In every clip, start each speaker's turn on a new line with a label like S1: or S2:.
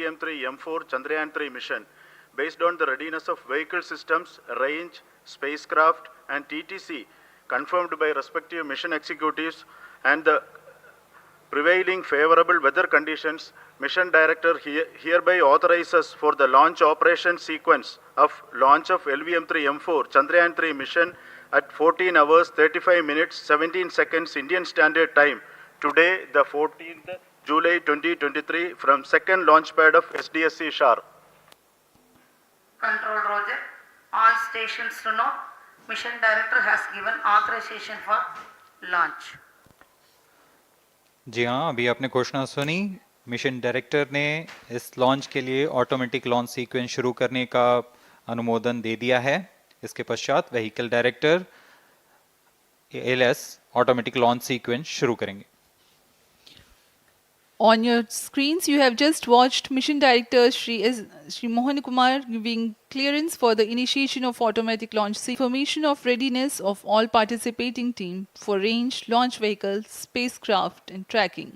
S1: LVM-3 M4 Chandrayaan-3 mission based on the readiness of vehicle systems, range, spacecraft and TTC confirmed by respective mission executives and the prevailing favorable weather conditions, Mission Director hereby authorizes for the launch operation sequence of launch of LVM-3 M4 Chandrayaan-3 mission at 14 hours 35 minutes 17 seconds Indian Standard Time today, the 14th July 2023 from second launch pad of SDSC Shar.
S2: Control Roger. All stations to know, Mission Director has given authorization for launch.
S3: जी हाँ, अभी आपने घोषणा सुनी। Mission director ने इस launch के लिए automatic launch sequence शुरू करने का अनुमोदन दे दिया है। इसके पश्चात vehicle director LS automatic launch sequence शुरू करेंगे।
S4: On your screens, you have just watched Mission Director Shri Mohan Kumar giving clearance for the initiation of automatic launch. Information of readiness of all participating team for range, launch vehicles, spacecraft and tracking.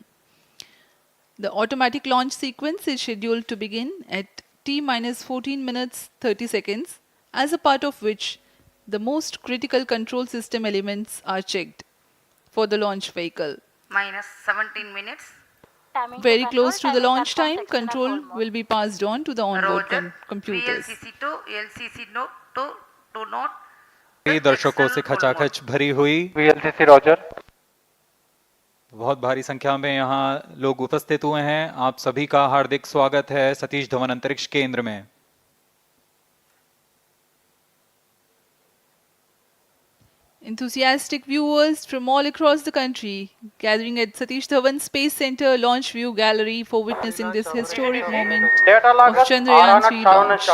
S4: The automatic launch sequence is scheduled to begin at T-14 minutes 30 seconds, as a part of which the most critical control system elements are checked for the launch vehicle.
S2: Minus 17 minutes.
S4: Very close to the launch time, control will be passed on to the onboard computers.
S2: VLCC to LCC to note.
S3: दर्शकों से खचाखच भरी हुई
S5: VLCC Roger.
S3: बहुत भारी संख्या में यहाँ लोग उपस्थित हुए हैं। आप सभी का हार्दिक स्वागत है सतीश धवन अंतरिक्ष केंद्र में।
S4: Enthusiastic viewers from all across the country gathering at Satish Dhawan Space Center Launch View Gallery for witnessing this historic moment of Chandrayaan-3 launch.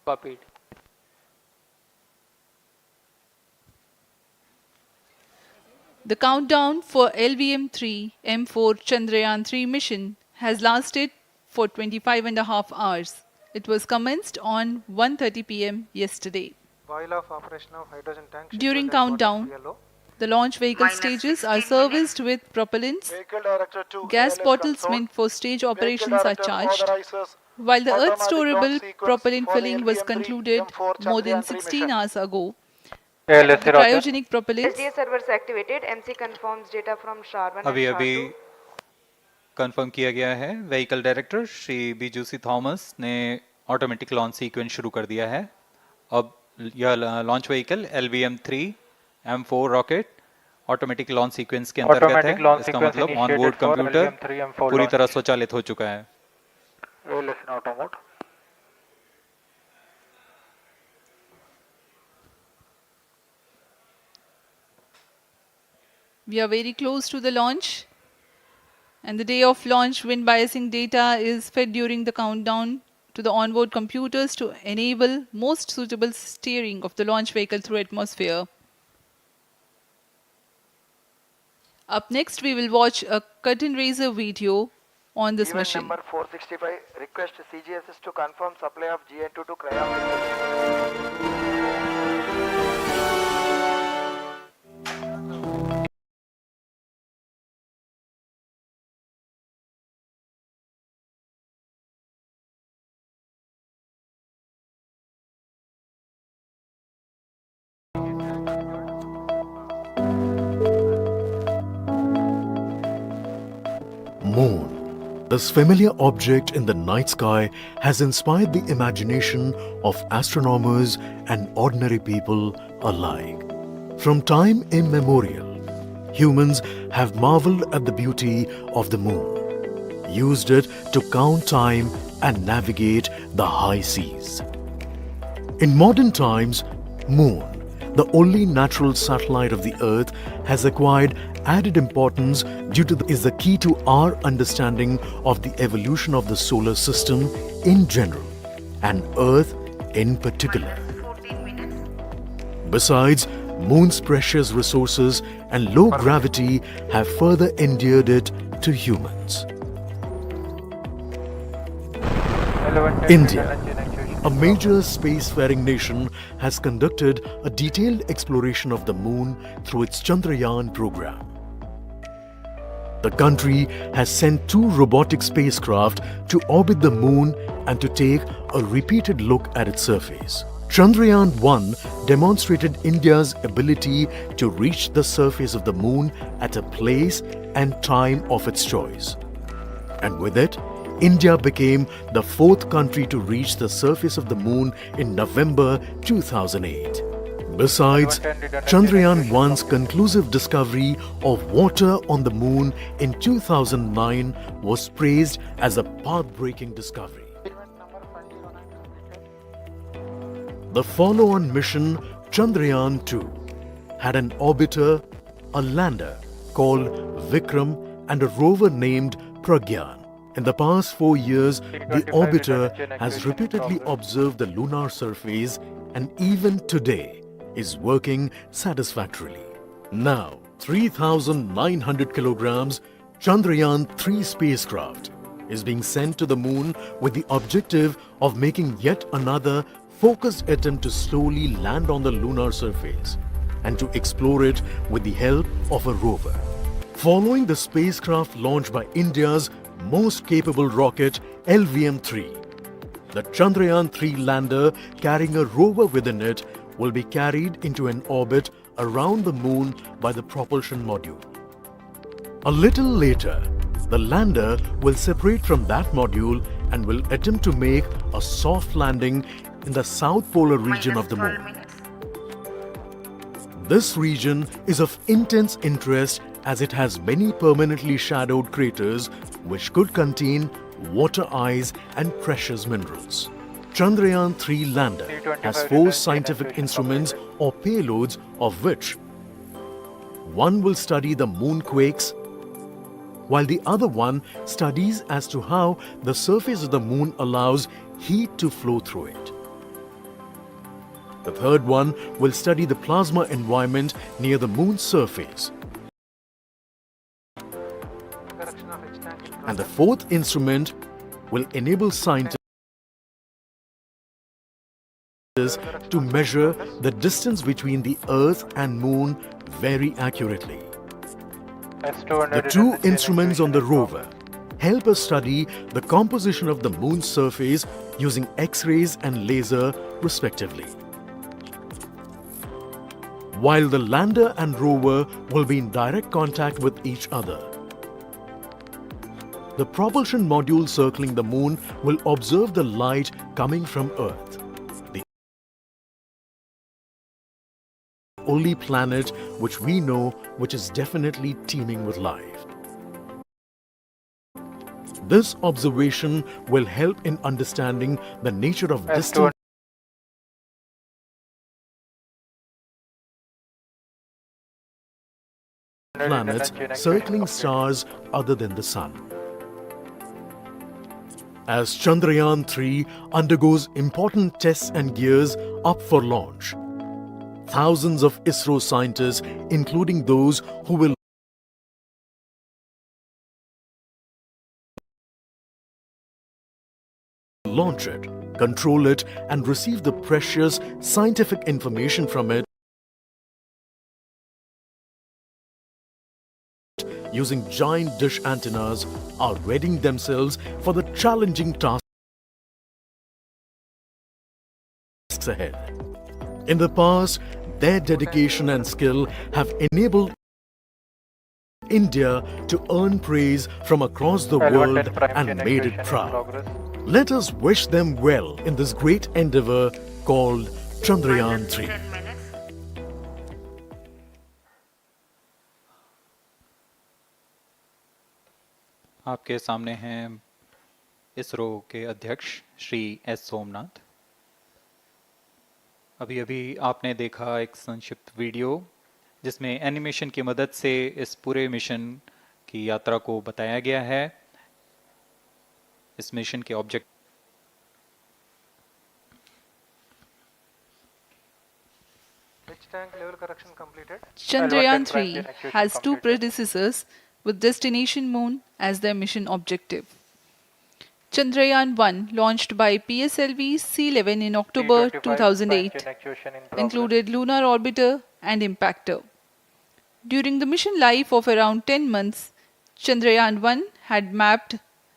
S5: Copied.
S4: The countdown for LVM-3 M4 Chandrayaan-3 mission has lasted for 25.5 hours. It was commenced on 1:30 p.m. yesterday. During countdown, the launch vehicle stages are serviced with propellants. Gas bottles meant for stage operations are charged. While the Earth storable propellant filling was concluded more than 16 hours ago, the cryogenic propellants
S6: servers activated. MC confirms data from Sharvan.
S3: अभी confirm किया गया है। Vehicle director Shri बीजूसी Thomas ने automatic launch sequence शुरू कर दिया है। अब यह launch vehicle LVM-3 M4 rocket automatic launch sequence के अंतर्गत है। इसका मतलब ऑन बोर्ड कंप्यूटर पूरी तरह स्वचालित हो चुका है।
S4: we are very close to the launch, and the day of launch wind biasing data is fed during the countdown to the onboard computers to enable most suitable steering of the launch vehicle through atmosphere. Up next, we will watch a curtain raiser video on this mission.
S7: Number 465, request CGSS to confirm supply of GN2 to cryo.
S8: Moon. This familiar object in the night sky has inspired the imagination of astronomers and ordinary people alike. From time immemorial, humans have marveled at the beauty of the moon, used it to count time and navigate the high seas. In modern times, Moon, the only natural satellite of the Earth, has acquired added importance due to is the key to our understanding of the evolution of the solar system in general and Earth in particular. Besides, Moon's precious resources and low gravity have further endeared it to humans. India, a major spacefaring nation, has conducted a detailed exploration of the Moon through its Chandrayaan program. The country has sent 2 robotic spacecraft to orbit the moon and to take a repeated look at its surface. Chandrayaan-1 demonstrated India's ability to reach the surface of the moon at a place and time of its choice. And with it, India became the 4th country to reach the surface of the moon in November 2008. Besides, Chandrayaan-1's conclusive discovery of water on the moon in 2009 was praised as a path-breaking discovery. The follow-on mission, Chandrayaan-2, had an orbiter, a lander called Vikram, and a rover named Pragyan. In the past 4 years, the orbiter has repeatedly observed the lunar surface and even today is working satisfactorily. Now, 3,900 kilograms Chandrayaan-3 spacecraft is being sent to the moon with the objective of making yet another focused attempt to slowly land on the lunar surface and to explore it with the help of a rover. Following the spacecraft launched by India's most capable rocket LVM-3, the Chandrayaan-3 lander carrying a rover within it will be carried into an orbit around the moon by the propulsion module. A little later, the lander will separate from that module and will attempt to make a soft landing in the south polar region of the
S2: -12
S8: moon.
S2: minutes.
S8: This region is of intense interest as it has many permanently shadowed craters which could contain water ice and precious minerals. Chandrayaan-3 lander has 4 scientific instruments or payloads, of which one will study the moonquakes, while the other one studies as to how the surface of the moon allows heat to flow through it. The third one will study the plasma environment near the moon's surface. And the fourth instrument will enable scientists to measure the distance between the Earth and Moon very accurately. The 2 instruments on the rover help us study the composition of the moon's surface using X-rays and laser respectively. While the lander and rover will be in direct contact with each other, the propulsion module circling the moon will observe the light coming from Earth, the only planet which we know which is definitely teeming with life. This observation will help in understanding the nature of distant planets circling stars other than the Sun. As Chandrayaan-3 undergoes important tests and gears up for launch, thousands of ISRO scientists, including those who will launch it, control it, and receive the precious scientific information from it using giant dish antennas, are readying themselves for the challenging tasks ahead. In the past, their dedication and skill have enabled India to earn praise from across the world and made it proud. Let us wish them well in this great endeavor called Chandrayaan-3.
S2: -10 minutes.
S3: आपके सामने हैं इसरो के अध्यक्ष Shri S Somnath. अभी अभी आपने देखा एक संक्षिप्त वीडियो जिसमें एनिमेशन की मदद से इस पूरे मिशन की यात्रा को बताया गया है। इस मिशन के object
S7: Which tank level correction completed?
S4: Chandrayaan-3 has 2 predecessors with destination moon as their mission objective. Chandrayaan-1, launched by PSLV C-11 in October 2008, included lunar orbiter and impactor. During the mission life of around 10 months, Chandrayaan 1 had mapped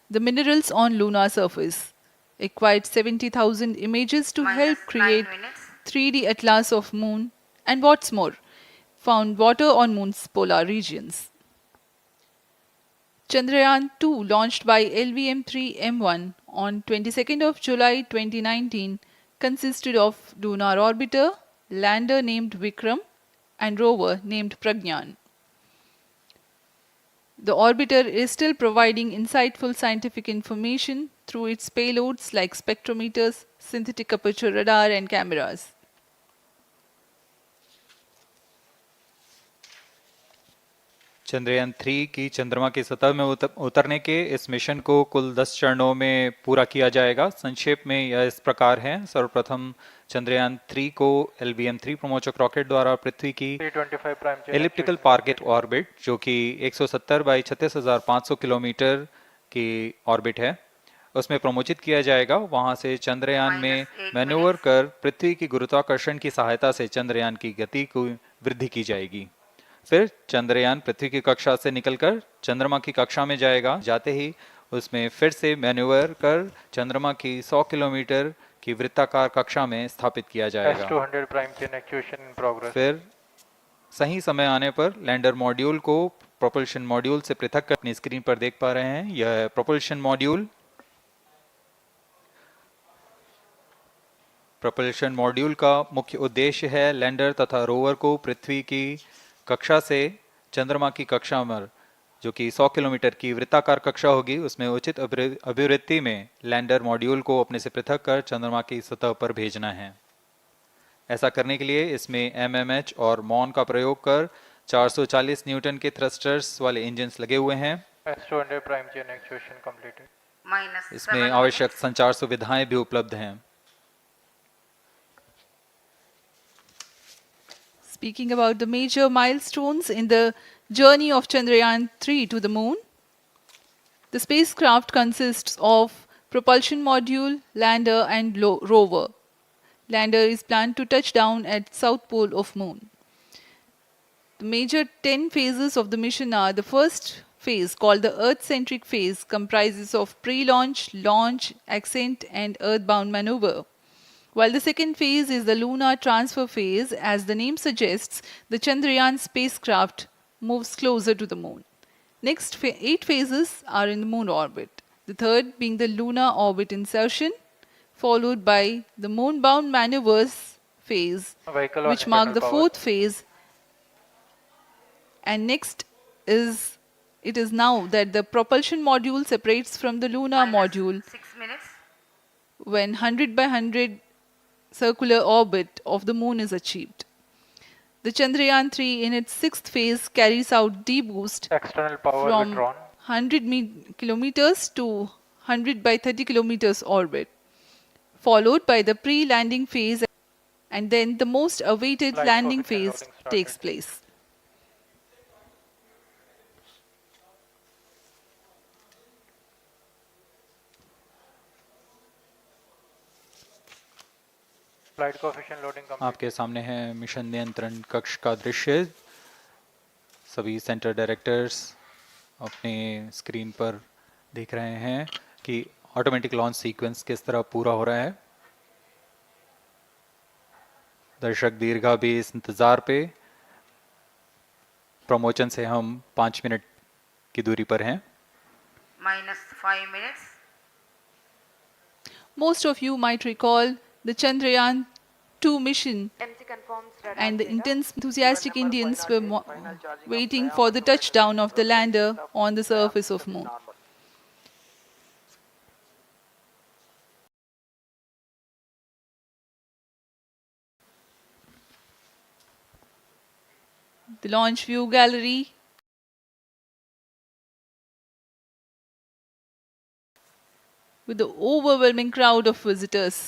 S4: the minerals on lunar surface, acquired 70,000 images to
S2: Minus
S4: help
S2: 9
S4: create
S2: minutes.
S4: 3D atlas of moon, and what's more, found water on moon's polar regions. Chandrayaan 2, launched by LVM-3M1 on 22nd of July 2019, consisted of lunar orbiter, lander named Vikram, and rover named Pragyan. The orbiter is still providing insightful scientific information through its payloads like spectrometers, synthetic aperture radar, and cameras.
S3: Chandrayaan 3 की चंद्रमा की सतह में उतरने के इस mission को कुल 10 चरणों में पूरा किया जाएगा। संक्षेप में यह इस प्रकार है। सर्वप्रथम चंद्रयान 3 को LVM-3 प्रमोचक रॉकेट द्वारा पृथ्वी की
S5: 325 प्राइम
S3: एलिप्टिकल टारगेट ऑर्बिट, जो कि 170 बाई 36,500 किलोमीटर की ऑर्बिट है, उसमें प्रमोचित किया जाएगा। वहां से चंद्रयान में
S2: -8
S3: मैन्यूवर
S2: minutes.
S3: कर पृथ्वी की गुरुत्वाकर्षण की सहायता से चंद्रयान की गति को वृद्धि की जाएगी। फिर चंद्रयान पृथ्वी की कक्षा से निकलकर चंद्रमा की कक्षा में जाएगा। जाते ही उसमें फिर से मैन्यूवर कर चंद्रमा की 100 किलोमीटर की वृत्ताकार कक्षा में स्थापित किया जाएगा।
S5: S200 prime chain actuation in progress.
S3: फिर सही समय आने पर लैंडर मॉड्यूल को प्रोपल्शन मॉड्यूल से पृथक कर अपनी स्क्रीन पर देख पा रहे हैं। यह प्रोपल्शन मॉड्यूल का मुख्य उद्देश्य है लैंडर तथा रोवर को पृथ्वी की कक्षा से चंद्रमा की कक्षा में, जो कि 100 किलोमीटर की वृत्ताकार कक्षा होगी, उसमें उचित अभिवृत्ति में लैंडर मॉड्यूल को अपने से पृथक कर चंद्रमा की सतह पर भेजना है। ऐसा करने के लिए इसमें MMH और मॉन का प्रयोग कर 440 न्यूटन के थ्रस्टर्स वाले इंजन्स लगे हुए हैं।
S5: S200 prime chain actuation completed.
S3: इसमें
S2: -7
S3: आवश्यक
S2: minutes.
S3: संचार सुविधाएं भी उपलब्ध हैं।
S4: Speaking about the major milestones in the journey of Chandrayaan 3 to the moon, the spacecraft consists of propulsion module, lander, and rover. Lander is planned to touch down at south pole of moon. The major 10 phases of the mission are: the first phase, called the Earth-centric phase, comprises of pre-launch, launch, ascent, and earthbound maneuver. While the second phase is the lunar transfer phase, as the name suggests, the Chandrayaan spacecraft moves closer to the moon. Next 8 phases are in the moon orbit, the third being the lunar orbit insertion, followed by the moon-bound maneuvers phase,
S5: Vehicle on
S4: which mark
S5: internal
S4: the
S5: power.
S4: fourth phase. And next it is now that the propulsion module separates from the lunar module
S2: -6 minutes.
S4: when 100 by 100 circular orbit of the moon is achieved. The Chandrayaan 3 in its sixth phase carries out D-boost
S5: External power
S4: from
S5: withdrawn.
S4: 100 kilometers to 100 by 30 kilometers orbit, followed by the pre-landing phase, and then the most awaited
S5: Flight
S4: landing
S5: coefficient
S4: phase
S5: loading started.
S4: takes place.
S5: Flight coefficient loading complete.
S3: आपके सामने है mission नियंत्रण कक्ष का दृश्य। सभी centre directors अपने screen पर देख रहे हैं कि ऑटोमेटिक लॉन्च सीक्वेंस किस तरह पूरा हो रहा है। दर्शक दीर्घा भी इस इंतजार पे। प्रमोशन से हम 5 मिनट की दूरी पर हैं।
S2: -5 minutes.
S4: Most of you might recall the Chandrayaan 2 mission,
S6: MC confirms radar
S4: and the
S6: data.
S4: intense enthusiastic
S7: Number
S4: Indians
S7: 508,
S4: were
S7: final charging of
S4: waiting
S7: Praya
S4: for the
S7: module
S4: touchdown of the
S7: rotation
S4: lander
S7: of
S4: on the
S7: Praya
S4: surface of
S7: system is
S4: moon.
S7: normal.
S4: The launch view gallery with the overwhelming crowd of visitors.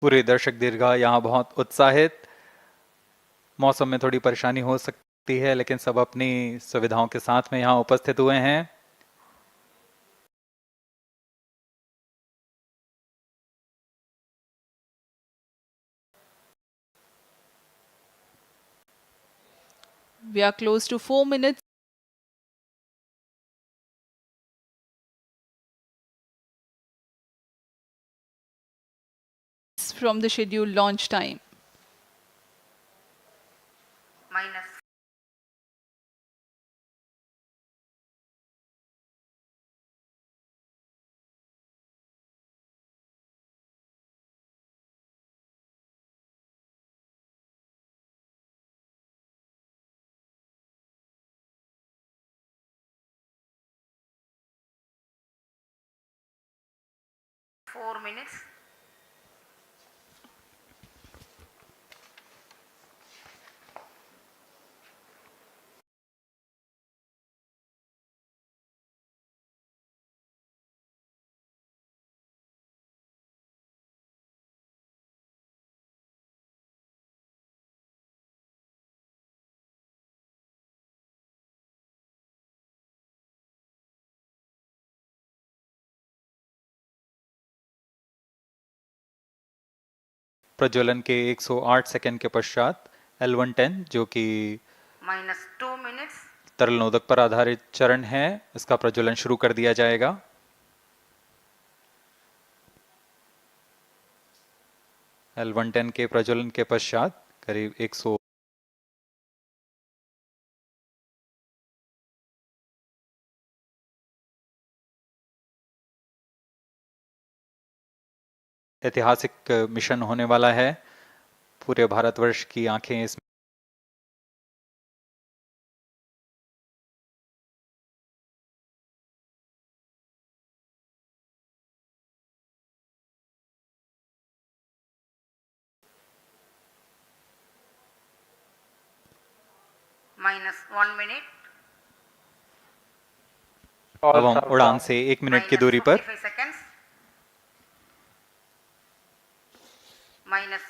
S3: पूरे दर्शक दीर्घा यहाँ बहुत उत्साहित। मौसम में थोड़ी परेशानी हो सकती है, लेकिन सब अपनी सुविधाओं के साथ में यहाँ उपस्थित हुए हैं।
S4: We are close to 4 minutes from the scheduled launch time.
S2: minus four minutes.
S3: प्रज्वलन के 108 सेकंड के पश्चात L110 जो कि
S2: Minus 2 minutes.
S3: तरल नोदक पर आधारित चरण है, इसका प्रज्वलन शुरू कर दिया जाएगा। L110 के प्रज्वलन के पश्चात करीब 100 ऐतिहासिक मिशन होने वाला है। पूरे भारतवर्ष की आंखें इस
S2: Minus 1 minute.
S5: All
S3: अब हम
S5: south
S3: उड़ान
S5: bound.
S3: से 1 मिनट की
S2: Minus
S3: दूरी पर
S2: 45 seconds. Minus